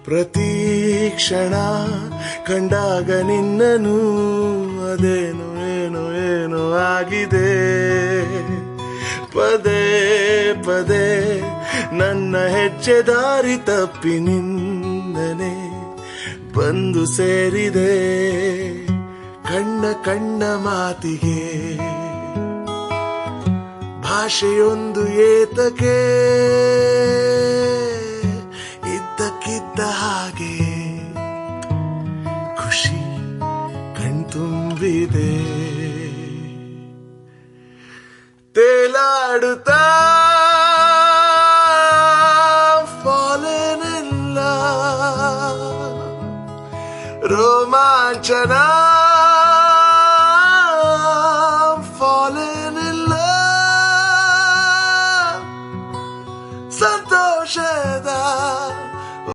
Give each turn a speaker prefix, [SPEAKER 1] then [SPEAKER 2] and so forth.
[SPEAKER 1] ಪ್ರತಿ ಕ್ಷಣ ಕಂಡಾಗ ನಿನ್ನನು ಅದೇನು ಏನು ಏನು ಆಗಿದೆ. ಪದೇ ಪದೇ ನನ್ನ ಹೆಜ್ಜೆ ದಾರಿ ತಪ್ಪಿ ನಿಂದನೆ ಬಂದು ಸೇರಿದೆ ಕಣ್ಣ ಕಣ್ಣ ಮಾತಿಗೆ. ಭಾಷೆಯೊಂದು ಏತಕ್ಕೆ ಇದ್ದಕ್ಕಿದ್ದ ಹಾಗೆ ಖುಷಿ ಕಣ್ತುಂಬಿದೆ. ತೇಲಾಡುತ್ತಾ ಫಾಲೆನೆಲ್ಲ ರೋಮಾಂಚನ